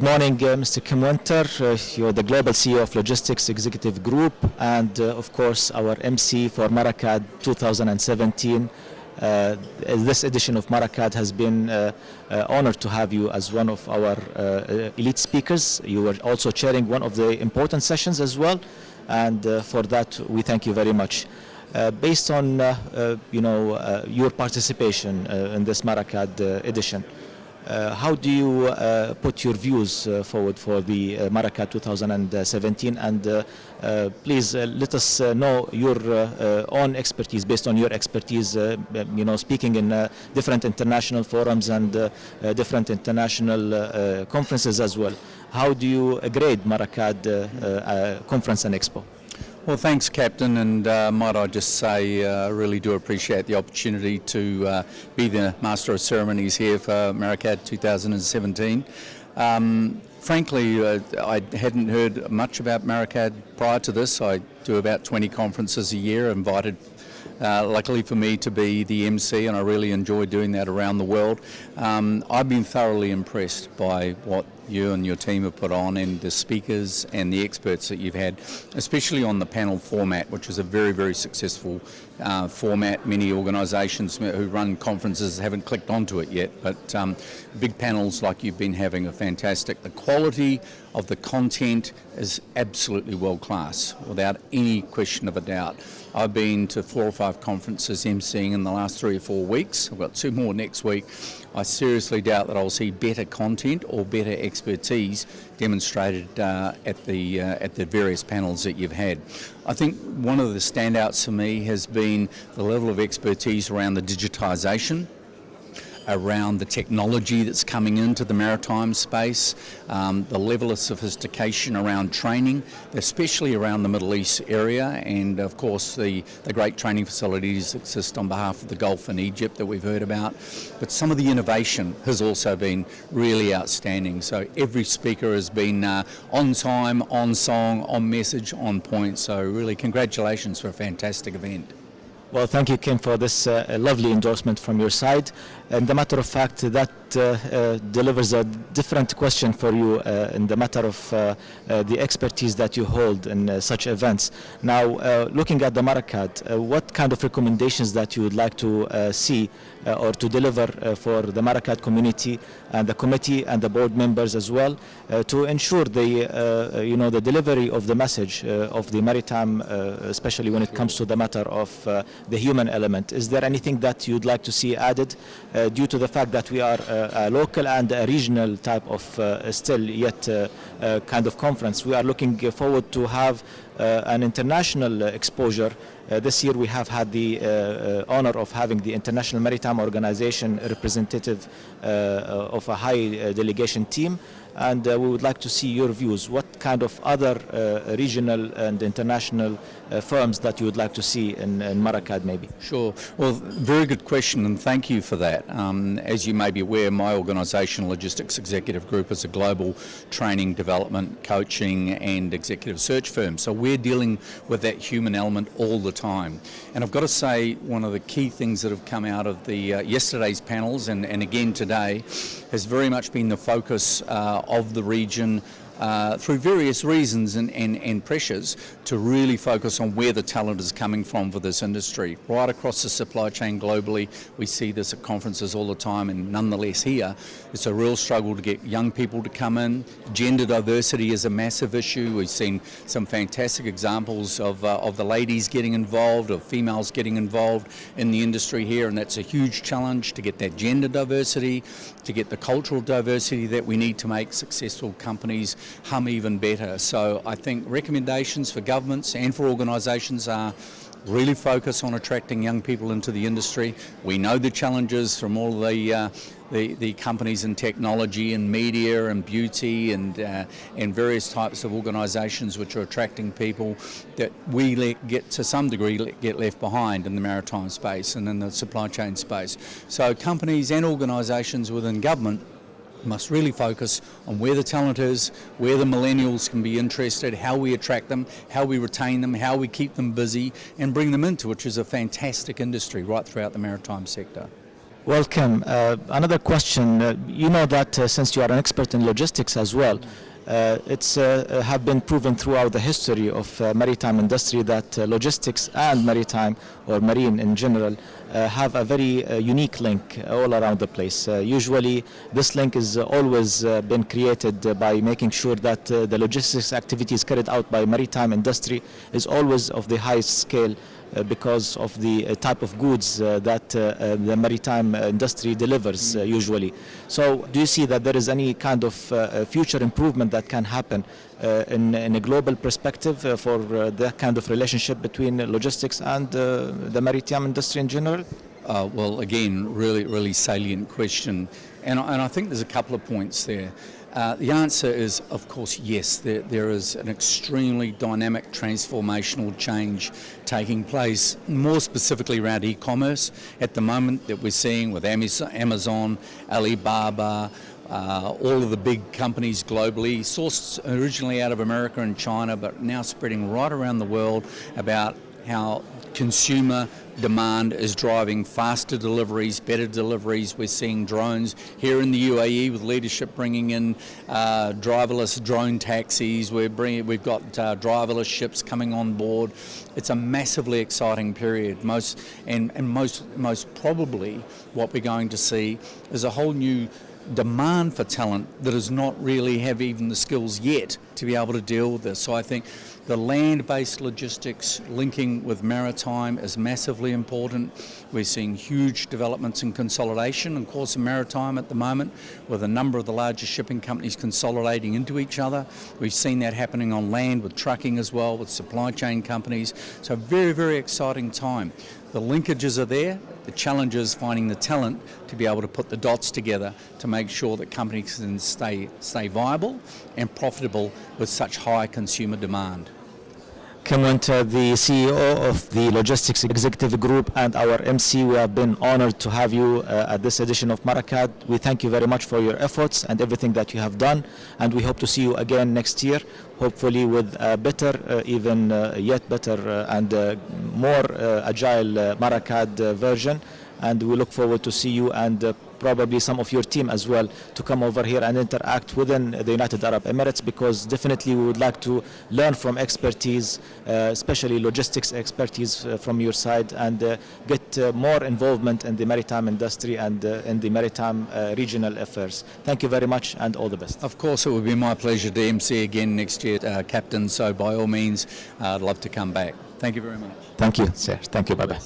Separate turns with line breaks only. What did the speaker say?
Good morning, Mr. Kim Winter. You're the Global CEO of Logistics Executive Group and, of course, our MC for MARACAD 2017. This edition of MARACAD has been honored to have you as one of our elite speakers. You were also chairing one of the important sessions as well, and for that we thank you very much. Based on your participation in this MARACAD edition, how do you put your views forward for the MARACAD 2017, and please let us know your own expertise, based on your expertise, speaking in different international forums and different international conferences as well. How do you grade MARACAD Conference and Expo?
Well, thanks, Captain, and might I just say I really do appreciate the opportunity to be the Master of Ceremonies here for MARACAD 2017. Frankly, I hadn't heard much about MARACAD prior to this. I do about 20 conferences a year, invited luckily for me to be the MC, and I really enjoy doing that around the world. I've been thoroughly impressed by what you and your team have put on, and the speakers and the experts that you've had, especially on the panel format, which is a very, very successful format. Many organisations who run conferences haven't clicked onto it yet, but big panels like you've been having are fantastic. The quality of the content is absolutely world class, without any question of a doubt. I've been to 4 or 5 conferences emceeing in the last 3 or 4 weeks. I've got 2 more next week. I seriously doubt that I'll see better content or better expertise demonstrated at the various panels that you've had. I think one of the standouts for me has been the level of expertise around the digitisation, around the technology that's coming into the maritime space, the level of sophistication around training, especially around the Middle East area, and of course the great training facilities that exist on behalf of the Gulf and Egypt that we've heard about. But some of the innovation has also been really outstanding. So every speaker has been on time, on song, on message, on point. So really congratulations for a fantastic event.
Well, thank you, Kim, for this lovely endorsement from your side. And the matter of fact, that delivers a different question for you in the matter of the expertise that you hold in such events. Now, looking at the MARACAD, what kind of recommendations that you would like to see or to deliver for the MARACAD community and the committee and the board members as well, to ensure the the delivery of the message of the maritime, especially when it comes to the matter of the human element? Is there anything that you'd like to see added due to the fact that we are a local and a regional type of still yet kind of conference? We are looking forward to have an international exposure. This year we have had the honor of having the International Maritime Organization representative of a high delegation team, and we would like to see your views. What kind of other regional and international firms that you would like to see in MARACAD maybe?
Sure. Well, very good question, and thank you for that. As you may be aware, my organisation, Logistics Executive Group, is a global training, development, coaching and executive search firm. So we're dealing with that human element all the time. And I've got to say, one of the key things that have come out of the yesterday's panels and again today has very much been the focus of the region through various reasons and pressures to really focus on where the talent is coming from for this industry. Right across the supply chain globally, we see this at conferences all the time, and nonetheless here, it's a real struggle to get young people to come in. Gender diversity is a massive issue. We've seen some fantastic examples of the ladies getting involved, of females getting involved in the industry here, and that's a huge challenge to get that gender diversity, to get the cultural diversity that we need to make successful companies hum even better. So I think recommendations for governments and for organisations are really focus on attracting young people into the industry. We know the challenges from all the companies in technology and media and beauty and various types of organisations which are attracting people that we get to some degree get left behind in the maritime space and in the supply chain space. So companies and organisations within government must really focus on where the talent is, where the millennials can be interested, how we attract them, how we retain them, how we keep them busy and bring them into, which is a fantastic industry right throughout the maritime sector.
Welcome. Another question. You know that since you are an expert in logistics as well, it's have been proven throughout the history of maritime industry that logistics and maritime or marine in general have a very unique link all around the place. Usually this link is always been created by making sure that the logistics activities carried out by maritime industry is always of the highest scale because of the type of goods that the maritime industry delivers usually. So do you see that there is any kind of future improvement that can happen in a global perspective for that kind of relationship between logistics and the maritime industry in general?
Well, again, really salient question. And I think there's a couple of points there. The answer is, of course, yes, there is an extremely dynamic transformational change taking place, more specifically around e-commerce at the moment that we're seeing with Amazon, Alibaba, all of the big companies globally, sourced originally out of America and China, but now spreading right around the world about how consumer demand is driving faster deliveries, better deliveries. We're seeing drones here in the UAE with leadership bringing in driverless drone taxis. We've got driverless ships coming on board. It's a massively exciting period. Most probably what we're going to see is a whole new demand for talent that does not really have even the skills yet to be able to deal with this. So I think the land-based logistics linking with maritime is massively important. We're seeing huge developments in consolidation, of course, in maritime at the moment, with a number of the largest shipping companies consolidating into each other. We've seen that happening on land with trucking as well, with supply chain companies. So very exciting time. The linkages are there. The challenge is finding the talent to be able to put the dots together to make sure that companies can stay viable and profitable with such high consumer demand.
Comment the CEO of the Logistics Executive Group and our MC. We have been honored to have you at this edition of MARACAD. We thank you very much for your efforts and everything that you have done, and we hope to see you again next year, hopefully with a better, even yet better and more agile MARACAD version. And we look forward to see you and probably some of your team as well to come over here and interact within the United Arab Emirates, because definitely we would like to learn from expertise, especially logistics expertise from your side, and get more involvement in the maritime industry and in the maritime regional affairs. Thank you very much and all the best.
Of course, it would be my pleasure to MC again next year, Captain, so by all means I'd love to come back. Thank you very much.
Thank you, sir. Thank you. Bye-bye.